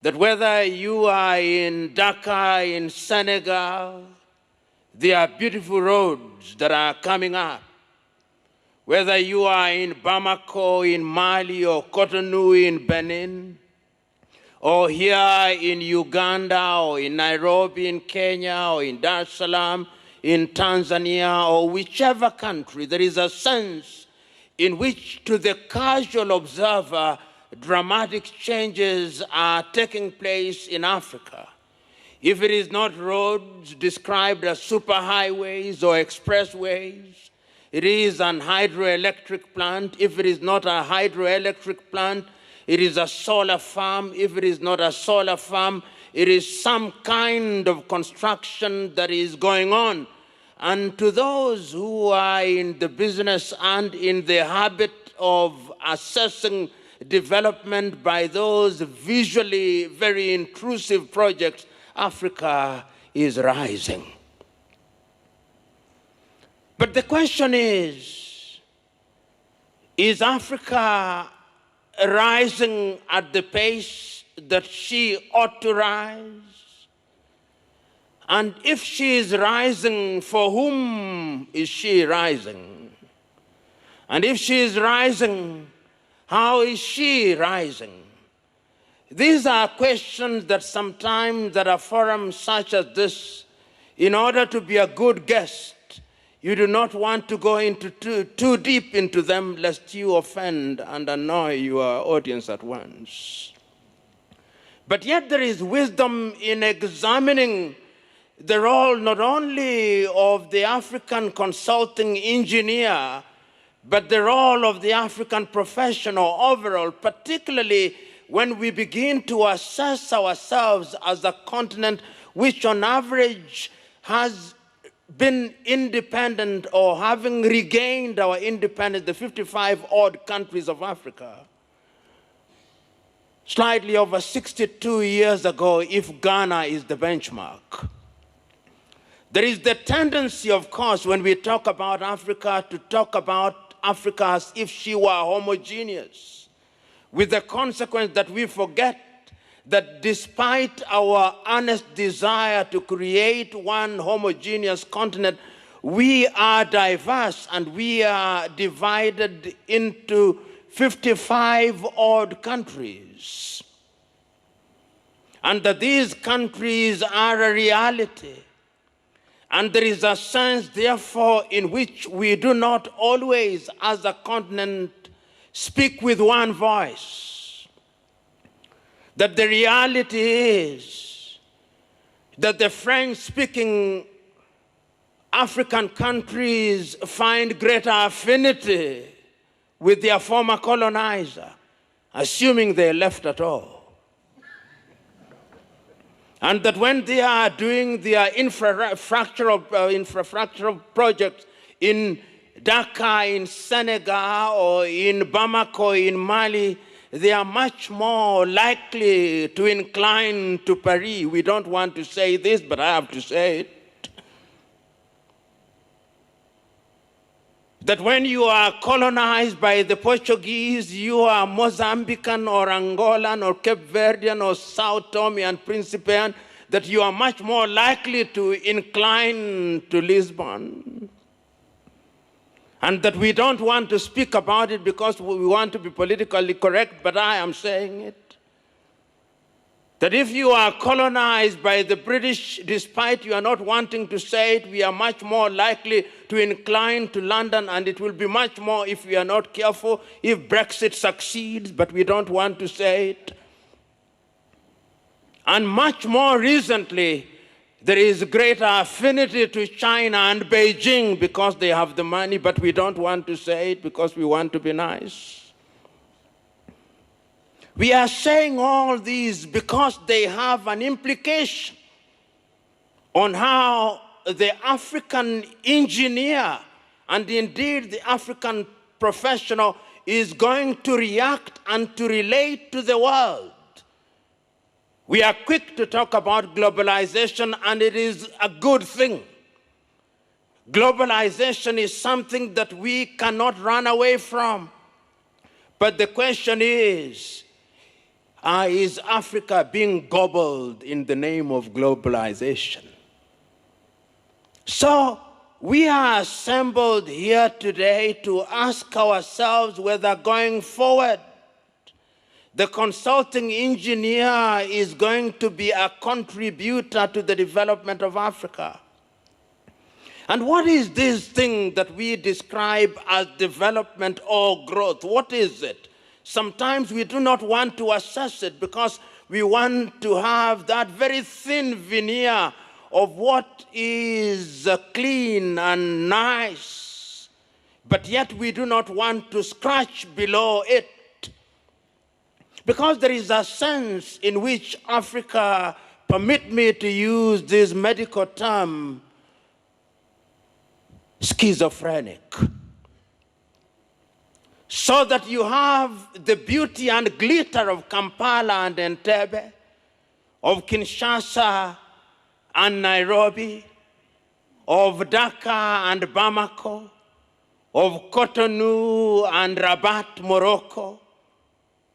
that whether you are in Dakar, in Senegal, there are beautiful roads that are coming up. Whether you are in Bamako, in Mali, or Cotonou in Benin, or here in Uganda, or in Nairobi in Kenya, or in Dar es Salaam in Tanzania, or whichever country, there is a sense in which, to the casual observer, dramatic changes are taking place in Africa. If it is not roads described as superhighways or expressways, it is an hydroelectric plant. If it is not a hydroelectric plant, it is a solar farm. If it is not a solar farm, it is some kind of construction that is going on. And to those who are in the business and in the habit of assessing development by those visually very intrusive projects, Africa is rising. But the question is Africa rising at the pace that she ought to rise? And if she is rising, for whom is she rising? And if she is rising, how is she rising? These are questions that sometimes at a forum such as this, in order to be a good guest, you do not want to go into too deep into them, lest you offend and annoy your audience at once. But yet there is wisdom in examining the role not only of the African consulting engineer, but the role of the African professional overall, particularly when we begin to assess ourselves as a continent which on average has been independent or having regained our independence, the 55 odd countries of Africa, slightly over 62 years ago, if Ghana is the benchmark. There is the tendency, of course, when we talk about Africa, to talk about Africa as if she were homogeneous, with the consequence that we forget that despite our honest desire to create one homogeneous continent, we are diverse and we are divided into 55 odd countries. And that these countries are a reality. And there is a sense, therefore, in which we do not always, as a continent, speak with one voice. That the reality is that the French-speaking African countries find greater affinity with their former colonizer, assuming they left at all. And that when they are doing their infrastructural projects in Dakar, in Senegal, or in Bamako, in Mali, they are much more likely to incline to Paris. We don't want to say this, but I have to say it. That when you are colonized by the Portuguese, you are Mozambican or Angolan or Cape Verdean or Sao Tome and Principe, that you are much more likely to incline to Lisbon. And that we don't want to speak about it because we want to be politically correct, but I am saying it. That if you are colonized by the British, despite you are not wanting to say it, we are much more likely to incline to London, and it will be much more, if we are not careful, if Brexit succeeds, but we don't want to say it. And much more recently, there is greater affinity to China and Beijing because they have the money, but we don't want to say it because we want to be nice. We are saying all these because they have an implication on how the African engineer and indeed the African professional is going to react and to relate to the world. We are quick to talk about globalization, and it is a good thing. Globalization is something that we cannot run away from. But the question is, is Africa being gobbled in the name of globalization? So we are assembled here today to ask ourselves whether going forward, the consulting engineer is going to be a contributor to the development of Africa. And what is this thing that we describe as development or growth? What is it? Sometimes we do not want to assess it because we want to have that very thin veneer of what is clean and nice, but yet we do not want to scratch below it. Because there is a sense in which Africa, permit me to use this medical term, schizophrenic. So that you have the beauty and glitter of Kampala and Entebbe, of Kinshasa and Nairobi, of Dhaka and Bamako, of Cotonou and Rabat, Morocco,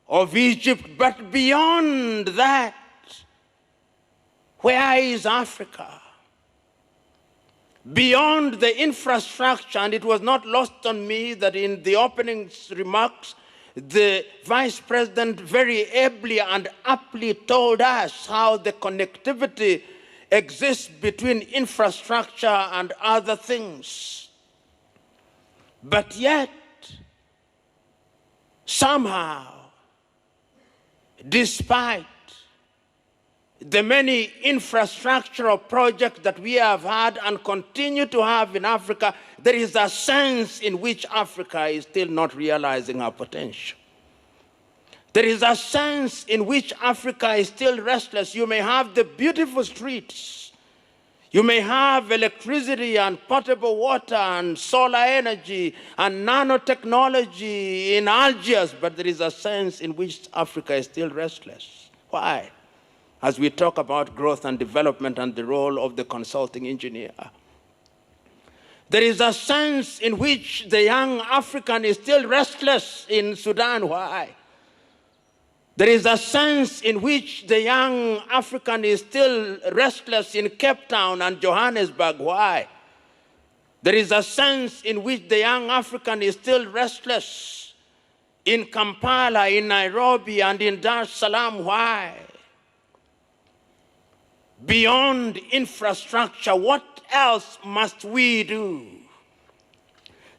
of Egypt, but beyond that, where is Africa? Beyond the infrastructure, and it was not lost on me that in the opening remarks, the Vice President very ably and aptly told us how the connectivity exists between infrastructure and other things. But yet, somehow, despite the many infrastructural projects that we have had and continue to have in Africa, there is a sense in which Africa is still not realizing our potential. There is a sense in which Africa is still restless. You may have the beautiful streets. You may have electricity and potable water and solar energy and nanotechnology in Algiers, but there is a sense in which Africa is still restless. Why? As we talk about growth and development and the role of the consulting engineer. There is a sense in which the young African is still restless in Sudan. Why? There is a sense in which the young African is still restless in Cape Town and Johannesburg. Why? There is a sense in which the young African is still restless in Kampala, in Nairobi, and in Dar es Salaam. Why? Beyond infrastructure, what else must we do?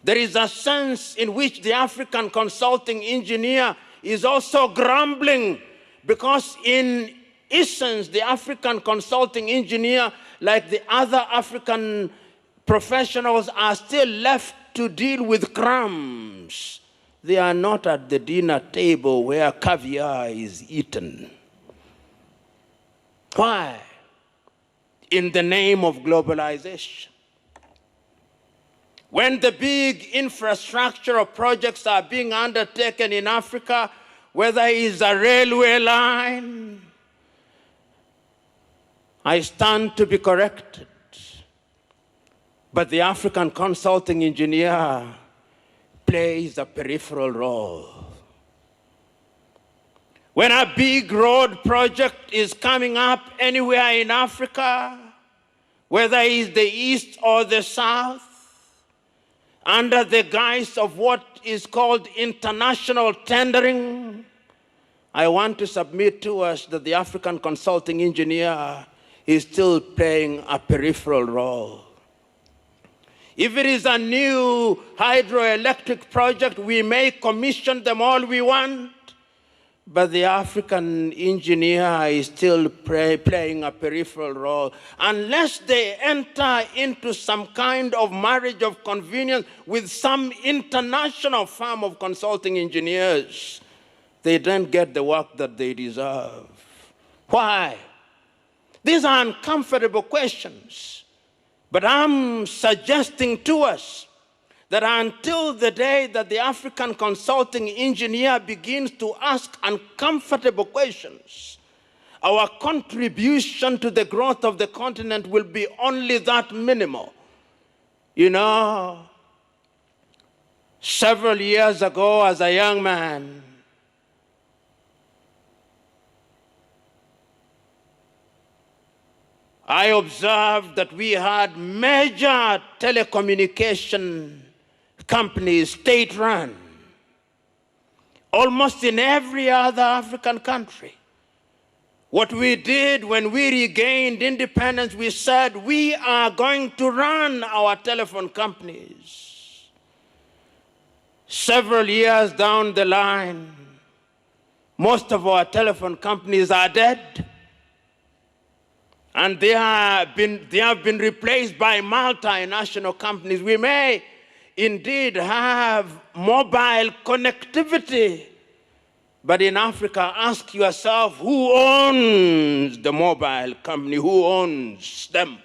There is a sense in which the African consulting engineer is also grumbling because in essence, the African consulting engineer, like the other African professionals, are still left to deal with crumbs. They are not at the dinner table where caviar is eaten. Why? In the name of globalization. When the big infrastructural projects are being undertaken in Africa, whether it's a railway line, I stand to be corrected. But the African consulting engineer plays a peripheral role. When a big road project is coming up anywhere in Africa, whether it's the east or the south, under the guise of what is called international tendering, I want to submit to us that the African consulting engineer is still playing a peripheral role. If it is a new hydroelectric project, we may commission them all we want, but the African engineer is still playing a peripheral role. Unless they enter into some kind of marriage of convenience with some international firm of consulting engineers, they don't get the work that they deserve. Why? These are uncomfortable questions, but I'm suggesting to us that until the day that the African consulting engineer begins to ask uncomfortable questions, our contribution to the growth of the continent will be only that minimal. You know, several years ago as a young man, I observed that we had major telecommunication companies, state-run, almost in every other African country. What we did when we regained independence, we said we are going to run our telephone companies. Several years down the line, most of our telephone companies are dead. And they have been replaced by multinational companies. We may indeed have mobile connectivity, but in Africa, ask yourself, who owns the mobile company? Who owns them?